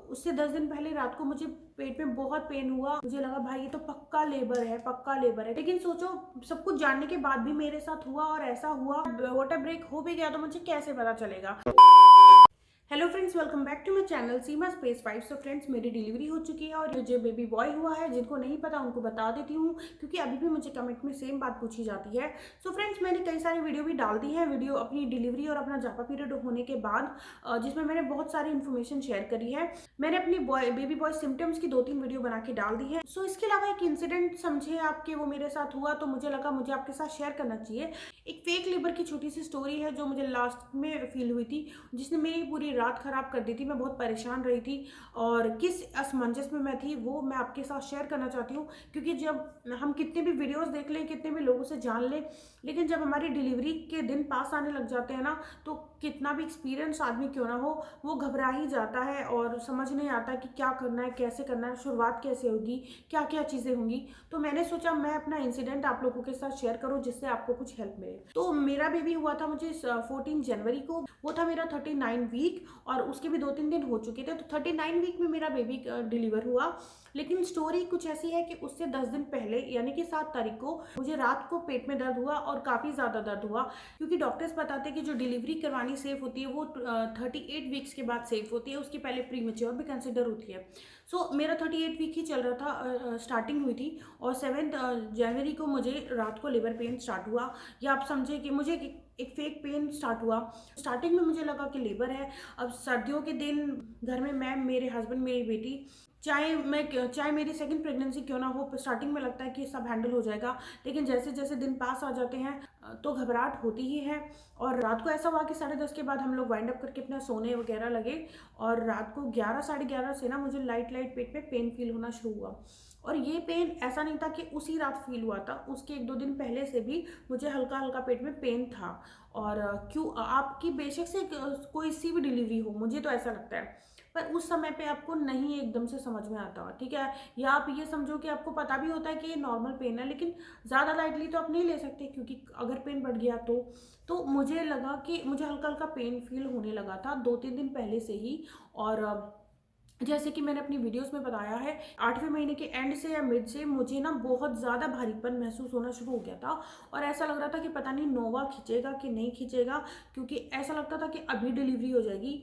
उससे 10 दिन पहले रात को मुझे पेट में बहुत पेन हुआ। मुझे लगा भाई ये तो पक्का लेबर है, पक्का लेबर है। लेकिन सोचो सब कुछ जानने के बाद भी मेरे साथ हुआ और ऐसा हुआ। वाटर ब्रेक हो भी गया तो मुझे कैसे पता चलेगा। Hello friends, welcome back to my channel Seema space 5। So friends, मेरी डिलीवरी हो चुकी है और जो बेबी बॉय हुआ है, जिनको नहीं पता उनको बता देती हूँ क्योंकि अभी भी मुझे कमेंट में सेम बात पूछी जाती है। सो फ्रेंड्स, मैंने कई सारी वीडियो भी डाल दी है, वीडियो अपनी डिलीवरी और अपना जापा पीरियड होने के बाद, जिसमें मैंने बहुत सारी इन्फॉर्मेशन शेयर करी है। मैंने अपनी बेबी बॉय सिम्टम्स की 2-3 वीडियो बना के डाल दी है। सो इसके अलावा एक इंसिडेंट समझे आपके, वो मेरे साथ हुआ तो मुझे लगा मुझे आपके साथ शेयर करना चाहिए। एक फेक लेबर की छोटी सी स्टोरी है जो मुझे लास्ट में फील हुई थी, जिसने मेरी पूरी रात खराब कर दी थी। मैं बहुत परेशान रही थी और किस असमंजस में मैं थी वो मैं आपके साथ शेयर करना चाहती हूँ। क्योंकि जब हम कितने भी वीडियोस देख लें, कितने भी लोगों से जान लें, लेकिन जब हमारी डिलीवरी के दिन पास आने लग जाते हैं ना, तो कितना भी एक्सपीरियंस आदमी क्यों ना हो, वो घबरा ही जाता है और समझ नहीं आता कि क्या करना है, कैसे करना है, शुरुआत कैसे होगी, क्या क्या चीज़ें होंगी। तो मैंने सोचा मैं अपना इंसिडेंट आप लोगों के साथ शेयर करूँ जिससे आपको कुछ हेल्प मिले। तो मेरा बेबी हुआ था मुझे 14 जनवरी को। वो था मेरा 39 वीक और उसके भी 2-3 दिन हो चुके थे। तो 39 वीक में मेरा बेबी डिलीवर हुआ। लेकिन स्टोरी कुछ ऐसी है कि उससे 10 दिन पहले यानी कि 7 तारीख को मुझे रात को पेट में दर्द हुआ और काफ़ी ज़्यादा दर्द हुआ। क्योंकि डॉक्टर्स बताते हैं कि जो डिलीवरी करवानी सेफ होती है वो 38 वीक्स के बाद सेफ होती है, उसके पहले प्री मेच्योर भी कंसिडर होती है। सो मेरा 38 वीक ही चल रहा था, स्टार्टिंग हुई थी और 7 जनवरी को मुझे रात को लिवर पेन स्टार्ट हुआ। या आप समझे कि मुझे एक फेक पेन स्टार्ट हुआ। स्टार्टिंग में मुझे लगा कि लेबर है। अब सर्दियों के दिन घर में मैं, मेरे हस्बैंड, मेरी बेटी, चाहे मेरी सेकंड प्रेगनेंसी क्यों ना हो, स्टार्टिंग में लगता है कि सब हैंडल हो जाएगा। लेकिन जैसे जैसे दिन पास आ जाते हैं तो घबराहट होती ही है। और रात को ऐसा हुआ कि 10:30 के बाद हम लोग वाइंड अप करके अपना सोने वगैरह लगे और रात को 11 साढ़े 11 से ना मुझे लाइट लाइट पेट में पेन फील होना शुरू हुआ। और ये पेन ऐसा नहीं था कि उसी रात फील हुआ था, उसके 1-2 दिन पहले से भी मुझे हल्का हल्का पेट में पेन था। और क्यों आपकी बेशक से कोई सी भी डिलीवरी हो, मुझे तो ऐसा लगता है, पर उस समय पे आपको नहीं एकदम से समझ में आता, ठीक है। या आप ये समझो कि आपको पता भी होता है कि ये नॉर्मल पेन है, लेकिन ज़्यादा लाइटली तो आप नहीं ले सकते क्योंकि अगर पेन बढ़ गया तो मुझे लगा कि मुझे हल्का हल्का पेन फील होने लगा था 2-3 दिन पहले से ही। और जैसे कि मैंने अपनी वीडियोस में बताया है, 8वें महीने के एंड से या मिड से मुझे ना बहुत ज़्यादा भारीपन महसूस होना शुरू हो गया था। और ऐसा लग रहा था कि पता नहीं नोवा खींचेगा कि नहीं खींचेगा, क्योंकि ऐसा लगता था कि अभी डिलीवरी हो जाएगी।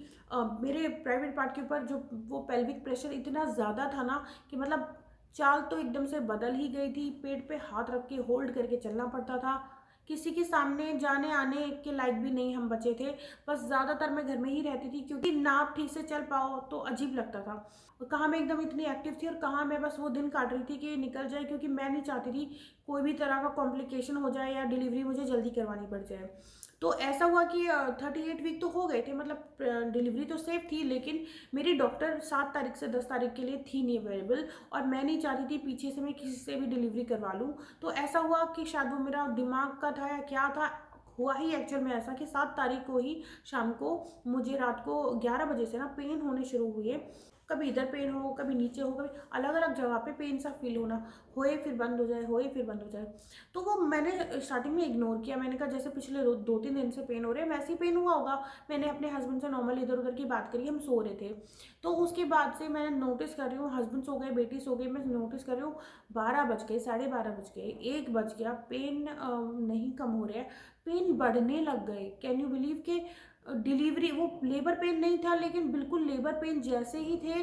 मेरे प्राइवेट पार्ट के ऊपर जो वो पेल्विक प्रेशर इतना ज़्यादा था ना कि मतलब चाल तो एकदम से बदल ही गई थी। पेट पे हाथ रख के होल्ड करके चलना पड़ता था। किसी के सामने जाने आने के लायक भी नहीं हम बचे थे। बस ज़्यादातर मैं घर में ही रहती थी क्योंकि ना आप ठीक से चल पाओ तो अजीब लगता था। और कहाँ मैं एकदम इतनी एक्टिव थी और कहाँ मैं बस वो दिन काट रही थी कि निकल जाए, क्योंकि मैं नहीं चाहती थी कोई भी तरह का कॉम्प्लिकेशन हो जाए या डिलीवरी मुझे जल्दी करवानी पड़ जाए। तो ऐसा हुआ कि 38 वीक तो हो गए थे, मतलब डिलीवरी तो सेफ थी, लेकिन मेरी डॉक्टर 7 तारीख से 10 तारीख के लिए थी नहीं अवेलेबल और मैं नहीं चाहती थी पीछे से मैं किसी से भी डिलीवरी करवा लूँ। तो ऐसा हुआ कि शायद वो मेरा दिमाग का था या क्या था, हुआ ही एक्चुअल में ऐसा कि 7 तारीख को ही शाम को मुझे रात को 11 बजे से ना पेन होने शुरू हुए। कभी इधर पेन हो, कभी नीचे हो, कभी अलग अलग जगह पे पेन सा फील होना, होए फिर बंद हो जाए, होए फिर बंद हो जाए। तो वो मैंने स्टार्टिंग में इग्नोर किया। मैंने कहा जैसे पिछले 2-3 दिन से पेन हो रहे हैं वैसे ही पेन हुआ होगा। मैंने अपने हस्बैंड से नॉर्मल इधर उधर की बात करी, हम सो रहे थे। तो उसके बाद से मैं नोटिस कर रही हूँ हस्बैंड सो गए, बेटी सो गई, मैं नोटिस कर रही हूँ 12 बज गए, 12:30 बज गए, 1 बज गया, पेन नहीं कम हो रहे हैं, पेन बढ़ने लग गए। कैन यू बिलीव के डिलीवरी वो लेबर पेन नहीं था, लेकिन बिल्कुल लेबर पेन जैसे ही थे।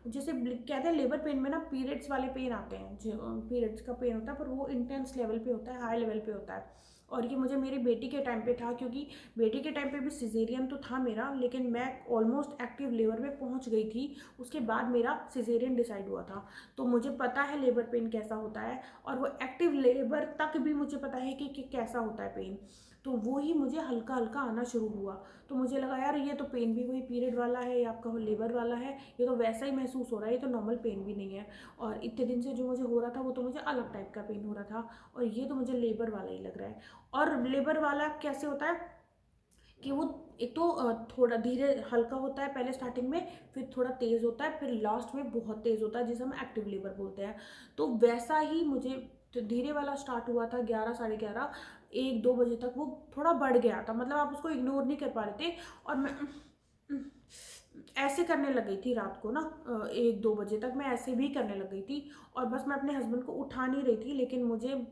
जैसे कहते हैं लेबर पेन में ना पीरियड्स वाले पेन आते हैं, जो पीरियड्स का पेन होता है, पर वो इंटेंस लेवल पे होता है, हाई लेवल पे होता है। और ये मुझे मेरी बेटी के टाइम पे था, क्योंकि बेटी के टाइम पे भी सिजेरियन तो था मेरा, लेकिन मैं ऑलमोस्ट एक्टिव लेबर में पहुंच गई थी। उसके बाद मेरा सिजेरियन डिसाइड हुआ था। तो मुझे पता है लेबर पेन कैसा होता है, और वो एक्टिव लेबर तक भी मुझे पता है कि कैसा होता है पेन। तो वो ही मुझे हल्का हल्का आना शुरू हुआ। तो मुझे लगा यार ये तो पेन भी वही पीरियड वाला है या आपका लेबर वाला है, ये तो वैसा ही महसूस हो रहा है, ये तो नॉर्मल पेन भी नहीं है। और इतने दिन से जो मुझे हो रहा था वो तो मुझे अलग टाइप का पेन हो रहा था, और ये तो मुझे लेबर वाला ही लग रहा है। और लेबर वाला कैसे होता है कि वो एक तो थोड़ा धीरे हल्का होता है पहले स्टार्टिंग में, फिर थोड़ा तेज होता है, फिर लास्ट में बहुत तेज होता है जिसे हम एक्टिव लेबर बोलते हैं। तो वैसा ही मुझे तो धीरे वाला स्टार्ट हुआ था 11 साढ़े 11, 1-2 बजे तक वो थोड़ा बढ़ गया था, मतलब आप उसको इग्नोर नहीं कर पा रहे थे। और मैं ऐसे करने लग गई थी रात को ना 1-2 बजे तक मैं ऐसे भी करने लग गई थी और बस मैं अपने हस्बैंड को उठा नहीं रही थी, लेकिन मुझे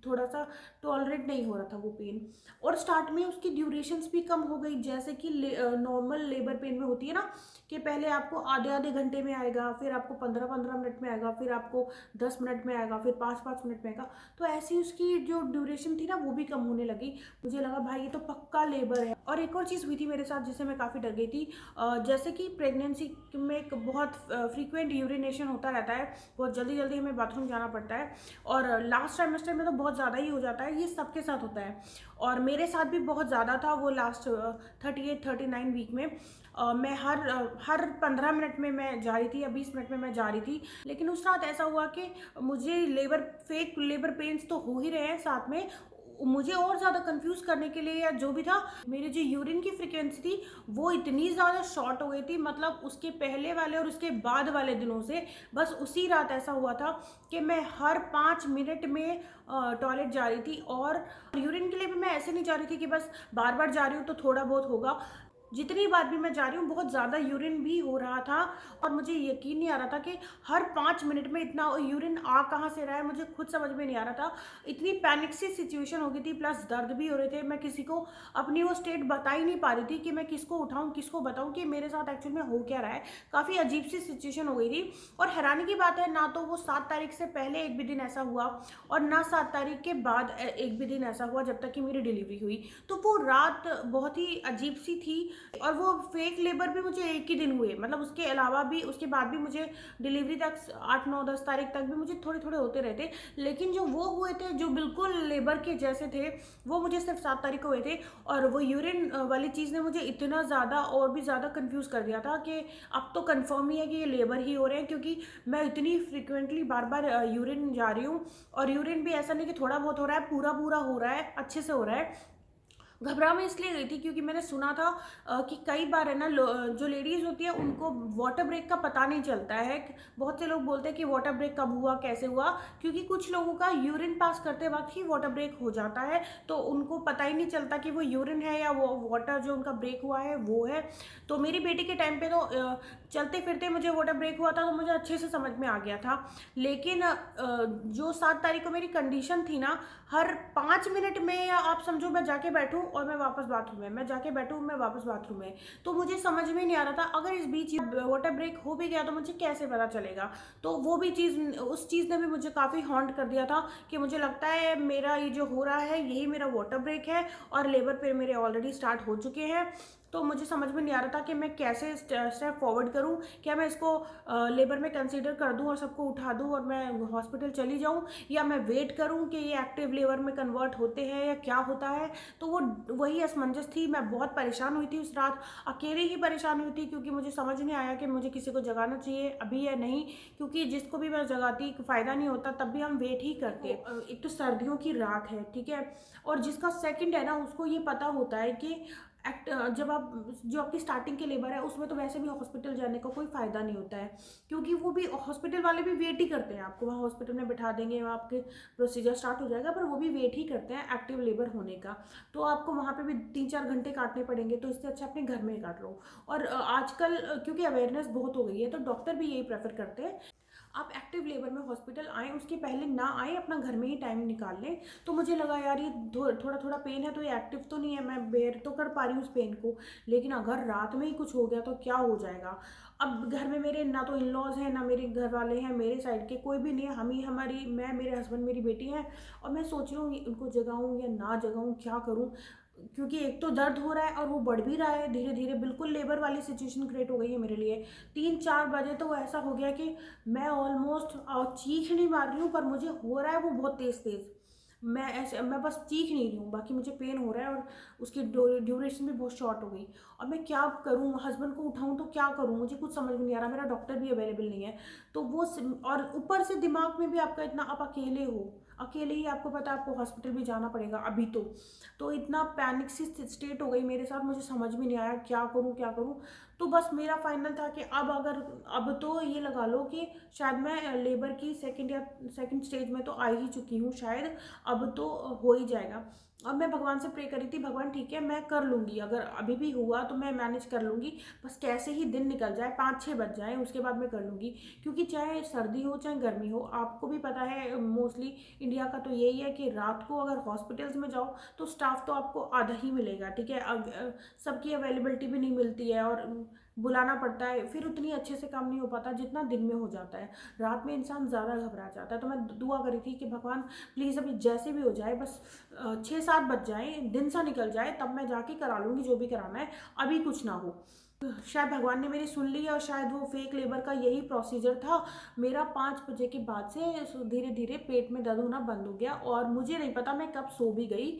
थोड़ा-सा टॉलरेट नहीं हो रहा था वो पेन। और स्टार्ट में उसकी ड्यूरेशंस भी कम हो गई, जैसे कि नॉर्मल लेबर पेन में होती है ना कि पहले आपको आधे-आधे घंटे में आएगा, फिर आपको 15-15 मिनट में आएगा, फिर आपको 10 मिनट में आएगा, फिर 5-5 मिनट में आएगा। तो ऐसी उसकी जो ड्यूरेशन थी ना वो भी कम होने लगी। मुझे लगा भाई ये तो पक्का लेबर है। और एक और चीज़ हुई थी मेरे साथ जिससे मैं काफ़ी डर गई थी। जैसे कि प्रेगनेंसी में एक बहुत फ्रीक्वेंट यूरिनेशन होता रहता है, बहुत जल्दी-जल्दी हमें बाथरूम जाना पड़ता है और लास्ट ट्राइमेस्टर में तो बहुत ज़्यादा ही हो जाता है, ये सबके साथ होता है और मेरे साथ भी बहुत ज़्यादा था वो लास्ट 38-39 वीक में। मैं हर 15 मिनट में मैं जा रही थी या 20 मिनट में मैं जा रही थी। लेकिन उस रात ऐसा हुआ कि मुझे फेक लेबर पेन्स तो हो ही रहे हैं, साथ में मुझे और ज़्यादा कंफ्यूज करने के लिए या जो भी था, मेरी जो यूरिन की फ्रीक्वेंसी थी वो इतनी ज़्यादा शॉर्ट हो गई थी, मतलब उसके पहले वाले और उसके बाद वाले दिनों से बस उसी रात ऐसा हुआ था कि मैं हर 5 मिनट में टॉयलेट जा रही थी। और यूरिन के लिए भी मैं ऐसे नहीं जा रही थी कि बस बार बार जा रही हूँ तो थोड़ा बहुत होगा, जितनी बार भी मैं जा रही हूँ बहुत ज़्यादा यूरिन भी हो रहा था और मुझे यकीन नहीं आ रहा था कि हर 5 मिनट में इतना यूरिन आ कहाँ से रहा है, मुझे खुद समझ में नहीं आ रहा था। इतनी पैनिक सी सिचुएशन हो गई थी, प्लस दर्द भी हो रहे थे। मैं किसी को अपनी वो स्टेट बता ही नहीं पा रही थी कि मैं किसको उठाऊँ, किसको बताऊँ कि मेरे साथ एक्चुअल में हो क्या रहा है। काफ़ी अजीब सी सिचुएशन हो गई थी और हैरानी की बात है, ना तो वो 7 तारीख से पहले एक भी दिन ऐसा हुआ और ना 7 तारीख के बाद एक भी दिन ऐसा हुआ जब तक कि मेरी डिलीवरी हुई। तो वो रात बहुत ही अजीब सी थी और वो फेक लेबर भी मुझे एक ही दिन हुए, मतलब उसके अलावा भी उसके बाद भी मुझे डिलीवरी तक 8-9-10 तारीख तक भी मुझे थोड़े थोड़े होते रहते, लेकिन जो वो हुए थे जो बिल्कुल लेबर के जैसे थे वो मुझे सिर्फ 7 तारीख को हुए थे। और वो यूरिन वाली चीज़ ने मुझे इतना ज़्यादा और भी ज़्यादा कंफ्यूज कर दिया था कि अब तो कंफर्म ही है कि ये लेबर ही हो रहे हैं, क्योंकि मैं इतनी फ्रिक्वेंटली बार बार यूरिन जा रही हूँ और यूरिन भी ऐसा नहीं कि थोड़ा बहुत हो रहा है, पूरा पूरा हो रहा है, अच्छे से हो रहा है। घबरा मैं इसलिए गई थी क्योंकि मैंने सुना था कि कई बार है ना जो लेडीज़ होती है उनको वाटर ब्रेक का पता नहीं चलता है। बहुत से लोग बोलते हैं कि वाटर ब्रेक कब हुआ, कैसे हुआ, क्योंकि कुछ लोगों का यूरिन पास करते वक्त ही वाटर ब्रेक हो जाता है, तो उनको पता ही नहीं चलता कि वो यूरिन है या वो वाटर जो उनका ब्रेक हुआ है वो है। तो मेरी बेटी के टाइम पे तो चलते फिरते मुझे वाटर ब्रेक हुआ था तो मुझे अच्छे से समझ में आ गया था। लेकिन जो 7 तारीख को मेरी कंडीशन थी ना, हर 5 मिनट में या आप समझो मैं जाके बैठूं और मैं वापस बाथरूम में, मैं जाके बैठूं मैं वापस बाथरूम में, तो मुझे समझ में नहीं आ रहा था अगर इस बीच वाटर ब्रेक हो भी गया तो मुझे कैसे पता चलेगा। तो वो भी चीज़, उस चीज़ ने भी मुझे काफ़ी हॉन्ट कर दिया था कि मुझे लगता है मेरा ये जो हो रहा है यही मेरा वाटर ब्रेक है और लेबर पे मेरे ऑलरेडी स्टार्ट हो चुके हैं। तो मुझे समझ में नहीं आ रहा था कि मैं कैसे स्टेप फॉरवर्ड करूं, क्या मैं इसको लेबर में कंसीडर कर दूं और सबको उठा दूं और मैं हॉस्पिटल चली जाऊं, या मैं वेट करूं कि ये एक्टिव लेबर में कन्वर्ट होते हैं या क्या होता है। तो वो वही असमंजस थी। मैं बहुत परेशान हुई थी उस रात, अकेले ही परेशान हुई थी क्योंकि मुझे समझ नहीं आया कि मुझे किसी को जगाना चाहिए अभी या नहीं, क्योंकि जिसको भी मैं जगाती फ़ायदा नहीं होता, तब भी हम वेट ही करते। एक तो सर्दियों की रात है, ठीक है, और जिसका सेकंड है ना उसको ये पता होता है कि जब आप जो आपकी स्टार्टिंग के लेबर है उसमें तो वैसे भी हॉस्पिटल जाने का कोई फ़ायदा नहीं होता है, क्योंकि वो भी हॉस्पिटल वाले भी वेट ही करते हैं, आपको वहाँ हॉस्पिटल में बिठा देंगे, वहाँ आपके प्रोसीजर स्टार्ट हो जाएगा, पर वो भी वेट ही करते हैं एक्टिव लेबर होने का। तो आपको वहाँ पे भी 3-4 घंटे काटने पड़ेंगे, तो इससे अच्छा अपने घर में ही काट लो। और आजकल क्योंकि अवेयरनेस बहुत हो गई है तो डॉक्टर भी यही प्रेफर करते हैं आप एक्टिव लेबर में हॉस्पिटल आएँ, उसके पहले ना आएँ, अपना घर में ही टाइम निकाल लें। तो मुझे लगा यार ये थोड़ा थोड़ा पेन है तो ये एक्टिव तो नहीं है, मैं बेयर तो कर पा रही हूँ उस पेन को, लेकिन अगर रात में ही कुछ हो गया तो क्या हो जाएगा। अब घर में मेरे ना तो इन लॉज हैं ना मेरे घर वाले हैं, मेरे साइड के कोई भी नहीं है, हम ही हमारी, मैं, मेरे हस्बैंड, मेरी बेटी हैं। और मैं सोच रही हूँ उनको जगाऊँ या ना जगाऊँ, क्या करूँ, क्योंकि एक तो दर्द हो रहा है और वो बढ़ भी रहा है धीरे धीरे, बिल्कुल लेबर वाली सिचुएशन क्रिएट हो गई है मेरे लिए। 3-4 बजे तो ऐसा हो गया कि मैं ऑलमोस्ट चीख नहीं मार रही हूँ, पर मुझे हो रहा है वो बहुत तेज़ तेज़, मैं बस चीख नहीं रही हूँ, बाकी मुझे पेन हो रहा है और उसकी ड्यूरेशन भी बहुत शॉर्ट हो गई। और मैं क्या करूँ, हस्बैंड को उठाऊँ तो क्या करूँ, मुझे कुछ समझ में नहीं आ रहा, मेरा डॉक्टर भी अवेलेबल नहीं है। तो और ऊपर से दिमाग में भी आपका इतना, आप अकेले हो, अकेले ही आपको पता है आपको हॉस्पिटल भी जाना पड़ेगा अभी तो इतना पैनिक सी स्टेट हो गई मेरे साथ, मुझे समझ में नहीं आया क्या करूँ क्या करूँ। तो बस मेरा फाइनल था कि अब तो ये लगा लो कि शायद मैं लेबर की सेकंड स्टेज में तो आ ही चुकी हूँ शायद, अब तो हो ही जाएगा। अब मैं भगवान से प्रे करी थी, भगवान ठीक है मैं कर लूँगी, अगर अभी भी हुआ तो मैं मैनेज कर लूँगी, बस कैसे ही दिन निकल जाए, 5-6 बज जाएँ उसके बाद मैं कर लूँगी। क्योंकि चाहे सर्दी हो चाहे गर्मी हो, आपको भी पता है मोस्टली इंडिया का तो यही है कि रात को अगर हॉस्पिटल्स में जाओ तो स्टाफ तो आपको आधा ही मिलेगा, ठीक है। अब सबकी अवेलेबिलिटी भी नहीं मिलती है और बुलाना पड़ता है, फिर उतनी अच्छे से काम नहीं हो पाता जितना दिन में हो जाता है। रात में इंसान ज़्यादा घबरा जाता है। तो मैं दुआ करी थी कि भगवान प्लीज़ अभी जैसे भी हो जाए, बस 6-7 बज जाए, दिन सा निकल जाए, तब मैं जाके करा लूँगी जो भी कराना है, अभी कुछ ना हो। शायद भगवान ने मेरी सुन ली और शायद वो फेक लेबर का यही प्रोसीजर था। मेरा 5 बजे के बाद से धीरे धीरे पेट में दर्द होना बंद हो गया और मुझे नहीं पता मैं कब सो भी गई।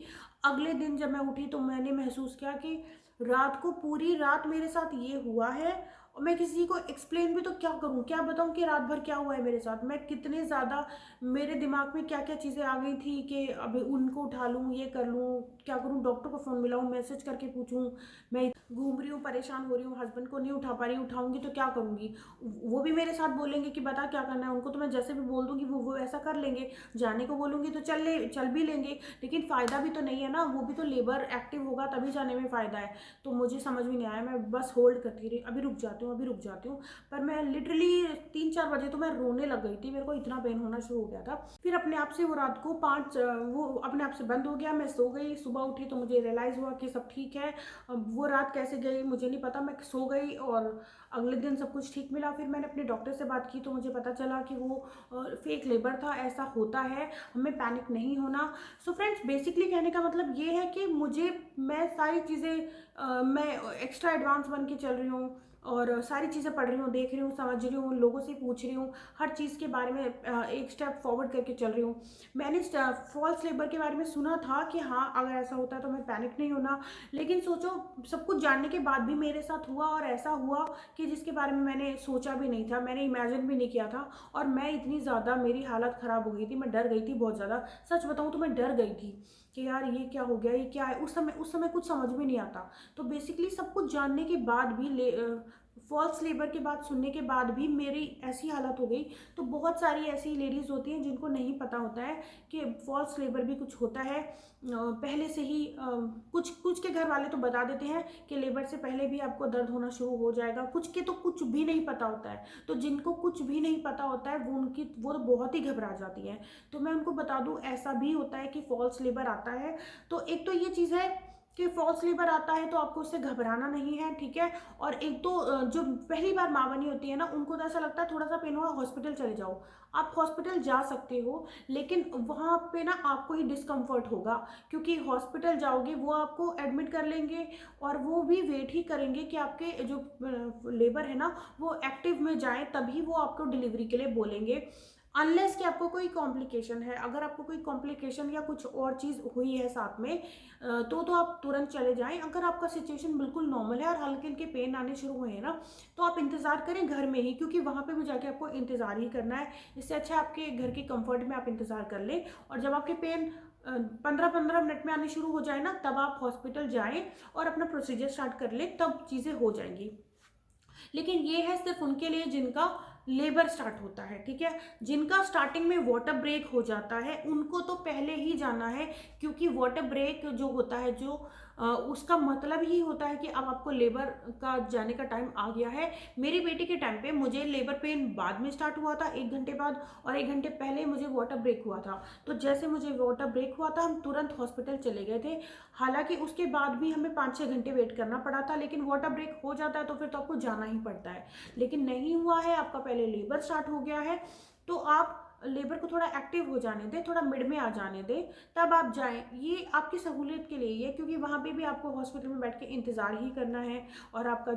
अगले दिन जब मैं उठी तो मैंने महसूस किया कि रात को पूरी रात मेरे साथ ये हुआ है और मैं किसी को एक्सप्लेन भी तो क्या करूं, क्या बताऊं कि रात भर क्या हुआ है मेरे साथ। मैं कितने ज़्यादा, मेरे दिमाग में क्या क्या चीज़ें आ गई थी कि अभी उनको उठा लूँ, ये कर लूँ, क्या करूँ, डॉक्टर को फ़ोन मिलाऊँ, मैसेज करके पूछूँ। मैं घूम रही हूँ, परेशान हो रही हूँ, हस्बैंड को नहीं उठा पा रही, उठाऊंगी तो क्या करूँगी। वो भी मेरे साथ बोलेंगे कि बता क्या करना है। उनको तो मैं जैसे भी बोल दूँगी वो ऐसा कर लेंगे, जाने को बोलूँगी तो चल भी लेंगे, लेकिन फ़ायदा भी तो नहीं है ना, वो भी तो लेबर एक्टिव होगा तभी जाने में फ़ायदा है। तो मुझे समझ में नहीं आया, मैं बस होल्ड करती रही, अभी रुक जाती हूँ, अभी रुक जाती हूँ। पर मैं लिटरली 3-4 बजे तो मैं रोने लग गई थी, मेरे को इतना पेन होना शुरू हो गया था। फिर अपने आप से वो रात को वो अपने आप से बंद हो गया, मैं सो गई। सुबह उठी तो मुझे रियलाइज़ हुआ कि सब ठीक है। अब वो रात कैसे गई मुझे नहीं पता, मैं सो गई और अगले दिन सब कुछ ठीक मिला। फिर मैंने अपने डॉक्टर से बात की तो मुझे पता चला कि वो फेक लेबर था, ऐसा होता है, हमें पैनिक नहीं होना। सो फ्रेंड्स, बेसिकली कहने का मतलब ये है कि मैं सारी चीज़ें मैं एक्स्ट्रा एडवांस बन के चल रही हूँ और सारी चीज़ें पढ़ रही हूँ, देख रही हूँ, समझ रही हूँ, लोगों से पूछ रही हूँ, हर चीज़ के बारे में एक स्टेप फॉरवर्ड करके चल रही हूँ। मैंने फॉल्स लेबर के बारे में सुना था कि हाँ अगर ऐसा होता है तो हमें पैनिक नहीं होना, लेकिन सोचो सब कुछ जानने के बाद भी मेरे साथ हुआ और ऐसा हुआ कि जिसके बारे में मैंने सोचा भी नहीं था, मैंने इमेजिन भी नहीं किया था। और मैं इतनी ज़्यादा, मेरी हालत ख़राब हो गई थी, मैं डर गई थी बहुत ज़्यादा। सच बताऊँ तो मैं डर गई थी कि यार ये क्या हो गया, ये क्या है। उस समय कुछ समझ में नहीं आता। तो बेसिकली सब कुछ जानने के बाद भी फॉल्स लेबर की बात सुनने के बाद भी मेरी ऐसी हालत हो गई। तो बहुत सारी ऐसी लेडीज़ होती हैं जिनको नहीं पता होता है कि फॉल्स लेबर भी कुछ होता है। पहले से ही कुछ कुछ के घर वाले तो बता देते हैं कि लेबर से पहले भी आपको दर्द होना शुरू हो जाएगा, कुछ के तो कुछ भी नहीं पता होता है। तो जिनको कुछ भी नहीं पता होता है वो तो बहुत ही घबरा जाती है। तो मैं उनको बता दूं ऐसा भी होता है कि फॉल्स लेबर आता है। तो एक तो ये चीज़ है कि फॉल्स लेबर आता है तो आपको उससे घबराना नहीं है, ठीक है। और एक तो जो पहली बार माँ बनी होती है ना, उनको तो ऐसा लगता है थोड़ा सा पेन हुआ हॉस्पिटल चले जाओ। आप हॉस्पिटल जा सकते हो, लेकिन वहाँ पे ना आपको ही डिस्कम्फर्ट होगा, क्योंकि हॉस्पिटल जाओगे वो आपको एडमिट कर लेंगे और वो भी वेट ही करेंगे कि आपके जो लेबर है ना वो एक्टिव में जाए, तभी वो आपको डिलीवरी के लिए बोलेंगे। अनलेस कि आपको कोई कॉम्प्लिकेशन है, अगर आपको कोई कॉम्प्लिकेशन या कुछ और चीज़ हुई है साथ में तो आप तुरंत चले जाएं। अगर आपका सिचुएशन बिल्कुल नॉर्मल है और हल्के हल्के पेन आने शुरू हुए हैं ना, तो आप इंतज़ार करें घर में ही, क्योंकि वहाँ पे भी जाके आपको इंतज़ार ही करना है। इससे अच्छा आपके घर के कंफर्ट में आप इंतज़ार कर लें और जब आपके पेन 15-15 मिनट में आने शुरू हो जाए ना, तब आप हॉस्पिटल जाएं और अपना प्रोसीजर स्टार्ट कर लें, तब चीज़ें हो जाएंगी। लेकिन ये है सिर्फ उनके लिए जिनका लेबर स्टार्ट होता है, ठीक है। जिनका स्टार्टिंग में वाटर ब्रेक हो जाता है उनको तो पहले ही जाना है, क्योंकि वाटर ब्रेक जो होता है उसका मतलब ही होता है कि अब आपको लेबर का जाने का टाइम आ गया है। मेरी बेटी के टाइम पे मुझे लेबर पेन बाद में स्टार्ट हुआ था 1 घंटे बाद, और 1 घंटे पहले मुझे वाटर ब्रेक हुआ था। तो जैसे मुझे वाटर ब्रेक हुआ था हम तुरंत हॉस्पिटल चले गए थे। हालांकि उसके बाद भी हमें 5-6 घंटे वेट करना पड़ा था, लेकिन वाटर ब्रेक हो जाता है तो फिर तो आपको जाना ही पड़ता है। लेकिन नहीं हुआ है, आपका पहले लेबर स्टार्ट हो गया है, तो आप लेबर को थोड़ा एक्टिव हो जाने दें, थोड़ा मिड में आ जाने दें, तब आप जाएं। ये आपकी सहूलियत के लिए ही है, क्योंकि वहाँ पे भी आपको हॉस्पिटल में बैठ के इंतज़ार ही करना है और आपका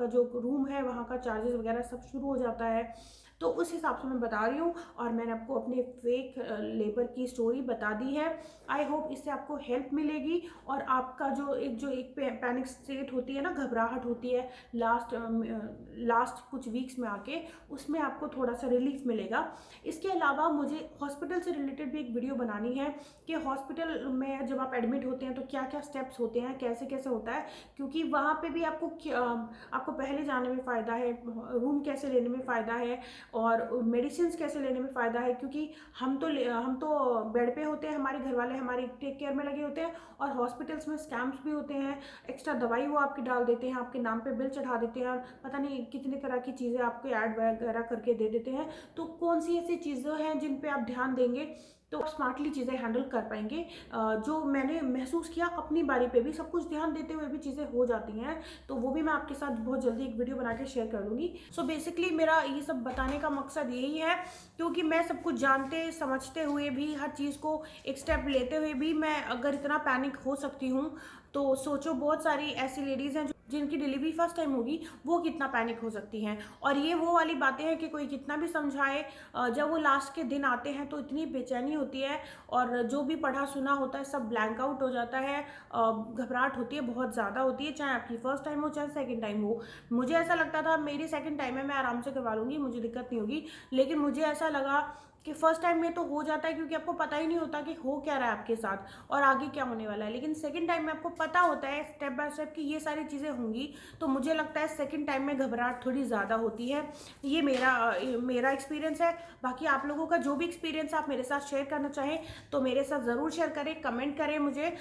जो रूम है वहाँ का चार्जेस वगैरह सब शुरू हो जाता है। तो उस हिसाब से मैं बता रही हूँ और मैंने आपको अपने फेक लेबर की स्टोरी बता दी है। आई होप इससे आपको हेल्प मिलेगी और आपका जो एक पैनिक स्टेट होती है ना, घबराहट होती है लास्ट कुछ वीक्स में आके, उसमें आपको थोड़ा सा रिलीफ मिलेगा। इसके अलावा मुझे हॉस्पिटल से रिलेटेड भी एक वीडियो बनानी है कि हॉस्पिटल में जब आप एडमिट होते हैं तो क्या क्या स्टेप्स होते हैं, कैसे कैसे होता है, क्योंकि वहाँ पे भी आपको पहले जाने में फ़ायदा है, रूम कैसे लेने में फ़ायदा है और मेडिसिन कैसे लेने में फ़ायदा है, क्योंकि हम तो बेड पे होते हैं, हमारे घर वाले हमारी टेक केयर में लगे होते हैं, और हॉस्पिटल्स में स्कैम्स भी होते हैं, एक्स्ट्रा दवाई वो आपकी डाल देते हैं, आपके नाम पे बिल चढ़ा देते हैं, पता नहीं कितनी तरह की चीज़ें आपको ऐड वगैरह करके दे देते हैं। तो कौन सी ऐसी चीज़ें हैं जिन पे आप ध्यान देंगे तो स्मार्टली चीज़ें हैंडल कर पाएंगे। जो मैंने महसूस किया अपनी बारी पे भी, सब कुछ ध्यान देते हुए भी चीज़ें हो जाती हैं, तो वो भी मैं आपके साथ बहुत जल्दी एक वीडियो बना के शेयर कर दूंगी। सो बेसिकली मेरा ये सब बताने का मकसद यही है, क्योंकि मैं सब कुछ जानते समझते हुए भी, हर चीज़ को एक स्टेप लेते हुए भी मैं अगर इतना पैनिक हो सकती हूँ, तो सोचो बहुत सारी ऐसी लेडीज़ हैं जिनकी डिलीवरी फर्स्ट टाइम होगी, वो कितना पैनिक हो सकती हैं। और ये वो वाली बातें हैं कि कोई कितना भी समझाए, जब वो लास्ट के दिन आते हैं तो इतनी बेचैनी होती है, और जो भी पढ़ा सुना होता है सब ब्लैंक आउट हो जाता है, घबराहट होती है, बहुत ज़्यादा होती है, चाहे आपकी फर्स्ट टाइम हो चाहे सेकंड टाइम हो। मुझे ऐसा लगता था मेरी सेकंड टाइम है, मैं आराम से करवा लूँगी, मुझे दिक्कत नहीं होगी, लेकिन मुझे ऐसा लगा कि फर्स्ट टाइम में तो हो जाता है, क्योंकि आपको पता ही नहीं होता कि हो क्या रहा है आपके साथ और आगे क्या होने वाला है, लेकिन सेकंड टाइम में आपको पता होता है स्टेप बाय स्टेप कि ये सारी चीज़ें होंगी, तो मुझे लगता है सेकंड टाइम में घबराहट थोड़ी ज़्यादा होती है। ये मेरा एक्सपीरियंस है। बाकी आप लोगों का जो भी एक्सपीरियंस आप मेरे साथ शेयर करना चाहें तो मेरे साथ ज़रूर शेयर करें, कमेंट करें मुझे।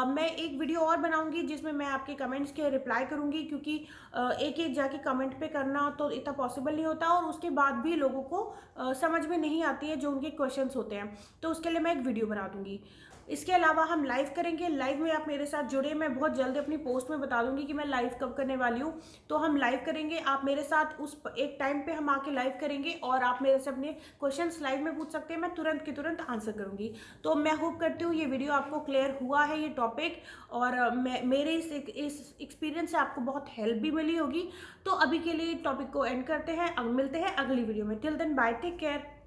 मैं एक वीडियो और बनाऊंगी जिसमें मैं आपके कमेंट्स के रिप्लाई करूंगी, क्योंकि एक एक जाके कमेंट पे करना तो इतना पॉसिबल नहीं होता, और उसके बाद भी लोगों को समझ में नहीं आती है जो उनके क्वेश्चंस होते हैं, तो उसके लिए मैं एक वीडियो बना दूंगी। इसके अलावा हम लाइव करेंगे, लाइव में आप मेरे साथ जुड़े, मैं बहुत जल्द अपनी पोस्ट में बता दूंगी कि मैं लाइव कब करने वाली हूँ, तो हम लाइव करेंगे, आप मेरे साथ उस एक टाइम पे हम आके लाइव करेंगे, और आप मेरे से अपने क्वेश्चंस लाइव में पूछ सकते हैं, मैं तुरंत के तुरंत आंसर करूंगी। तो मैं होप करती हूँ ये वीडियो आपको क्लियर हुआ है, ये टॉपिक, और मेरे इस एक्सपीरियंस से आपको बहुत हेल्प भी मिली होगी। तो अभी के लिए टॉपिक को एंड करते हैं, अब मिलते हैं अगली वीडियो में। Till then bye, take care.